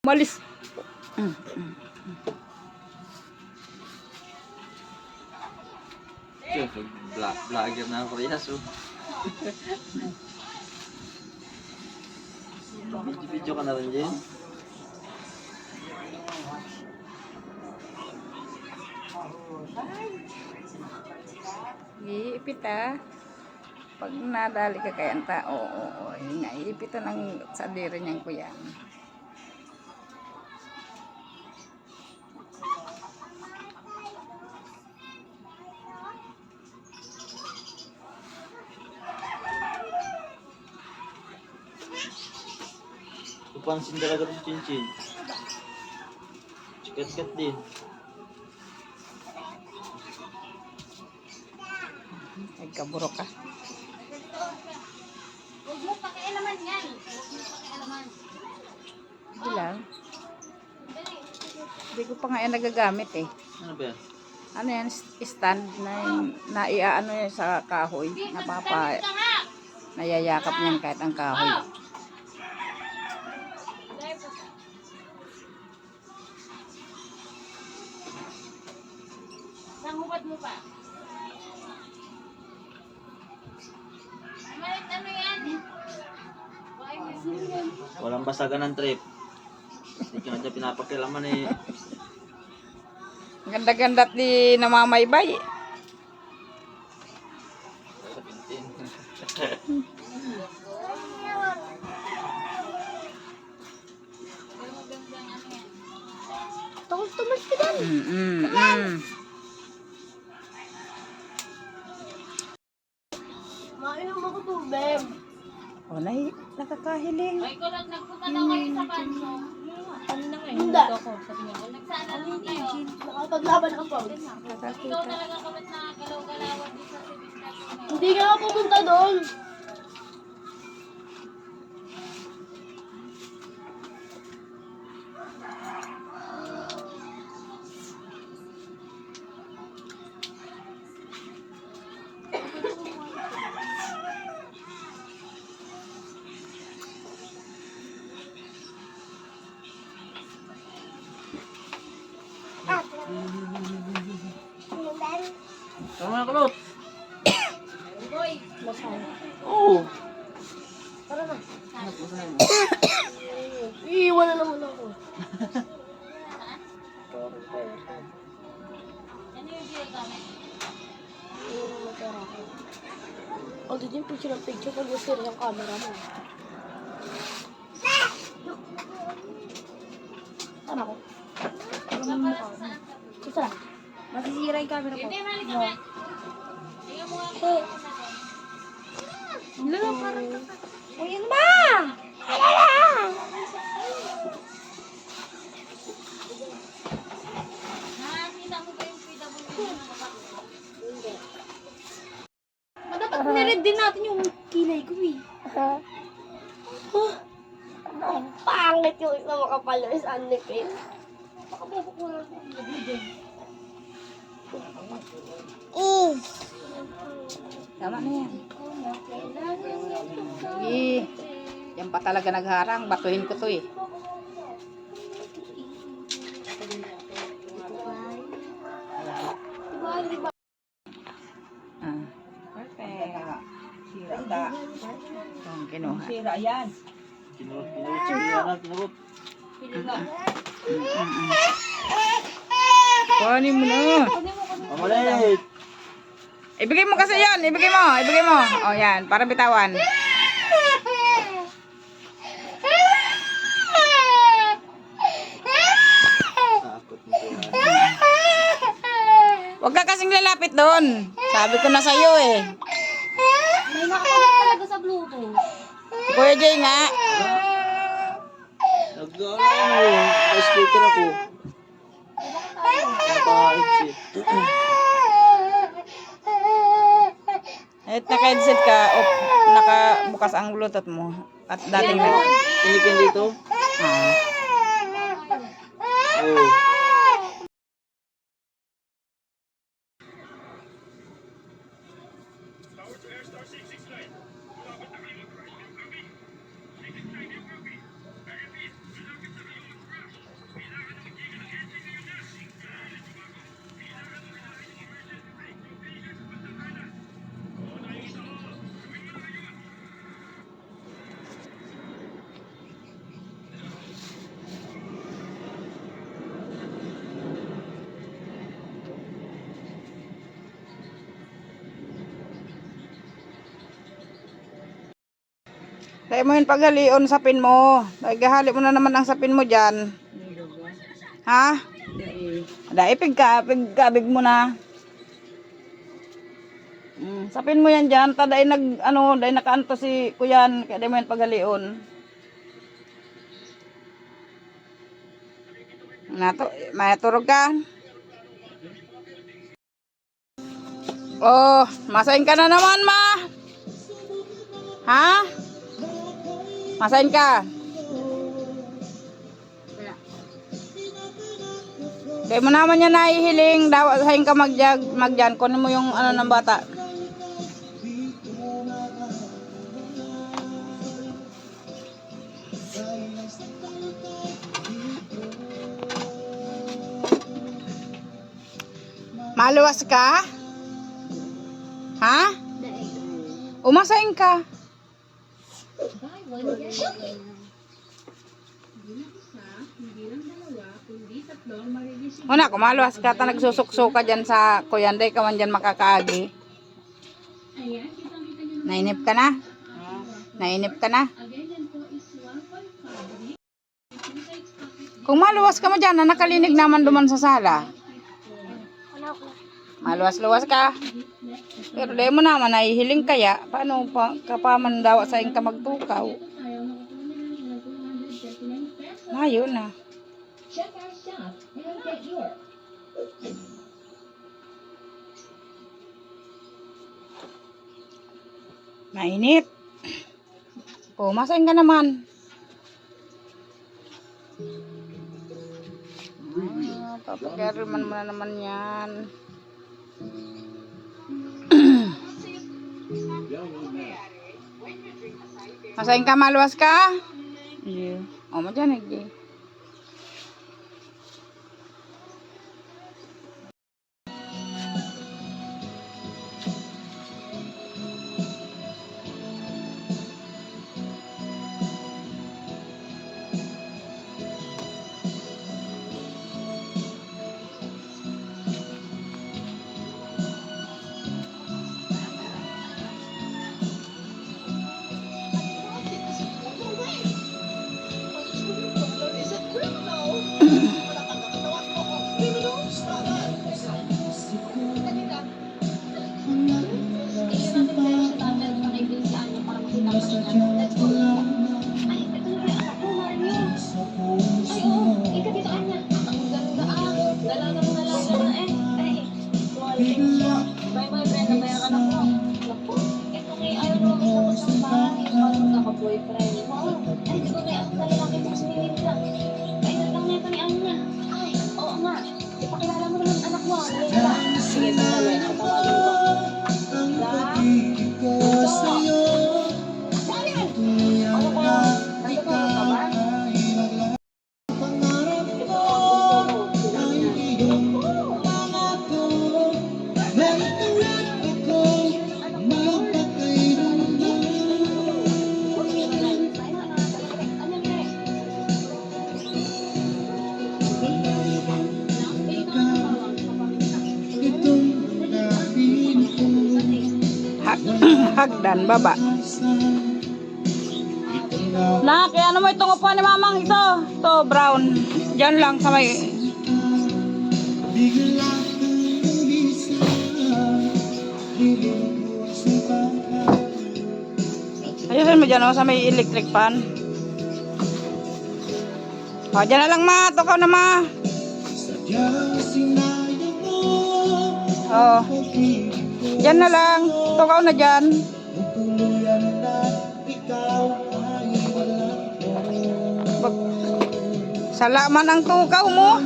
Malis. Vlogger na ako rin, so. Video ka na rin din. Iipit pag nadali ka kaya ang tao, yun nga, iipit ng sadiri niyang kuya. Pansin talaga ng chinchin. Sikat-kat din. Ay, kaburo ka. Huwag mo pakialaman yan. Huwag mo pakialaman. Hindi lang. Hindi ko pa nga yan nagagamit eh. Ano ba yan? Ano yan, stand na naiaano yan sa kahoy. Nayayakap niyan kahit ang kahoy. Sanghubad mo pa. Malit ano yan? Walang basagan ng trip. Hindi ka na dyan pinapakilaman eh. Ganda-ganda di namamaybay. Tumas ka dyan. Mainom ako tubig. O, nakakahiling. Ay, ko lang nagpunta daw kayo sa kanso. Ano na nga, Hindi. ako. Sabi niya, Nagsaan naman kayo. Nakapaglaban ako pa. ikaw talaga kapit na galaw-galawan din sa civic na. Hindi nga ako pumunta doon. Tama na kulot. Boy, Oo. tara na. Iiwan na naman ako. Ano yung ginagamit? O, dito yung picture ng picture pag gusto rin yung camera mo. Tama ko. Gusto lang. Masisira yung camera ko. Hindi, mali kami. Tingnan mo nga. Lalo, parang Uy, ano ba? nakakita mo ba yung PWD ng baba? Dapat niread din natin yung kilay ko eh. Ang pangit yung isa makapal na isa anipin. Baka bubukulan ko ang gabi din. Tama na yan. Yan pa talaga nagharang. Batuhin ko to eh. Perfect. Sira. Ang kinuha. Sira yan. Kinurot. Kinurot. Kuhanin mo na. Mamalit. Ibigay mo kasi yan. Ibigay mo. O yan. Para bitawan. Takot mo po. Huwag ka kasing lalapit doon. Sabi ko na sa'yo eh. May nakakawit talaga sa Bluetooth. Si Kuya Jay nga. Nag-speaker ako. Naka-headset. Kahit naka-headset ka, nakabukas ang Bluetooth mo. At dating na. Pinikin dito? Ah. Oo. Dahil mo yun paghalion sapin mo. Dahil gahali mo na naman ang sapin mo dyan. Ha? Dahil pigkabig mo na. Sapin mo yan dyan. Dahil dahil nakaanto si kuyan. Kaya dahil mo yun paghalion. May turog ka? Oh, masain ka na naman, ma. Ha? Masain ka? Dahil mo naman yan nahihiling. Sahin ka magjan. Kunin mo yung ano ng bata. Maluwas ka? Ha? Umasain ka? Una, kumaluwas ka, nagsusukso ka dyan sa kuyanday ka man dyan makakaagi. Nainip ka na? Nainip ka na? Kung maluwas ka mo dyan, nakalinig naman duman sa sala. Maluwas-luwas ka. Pero di mo naman nahihiling kaya. Paano pa kapaman daw sa ka magtukaw? Layo na. Mainit. O, masain ka naman. Papagariman mo na naman yan. Masain ka, maluwas ka? Iya. O, mo dyan, eh. Hagdan, baba. Na, kaya ano mo itong upuan ni mamang ito? Ito, brown. Diyan lang sa may... Ayusin mo dyan, oh, sa may electric fan. O, dyan na lang, ma. Tukaw na, ma. Oh. Diyan na lang. Tukaw na dyan. Salaman ang tukaw mo.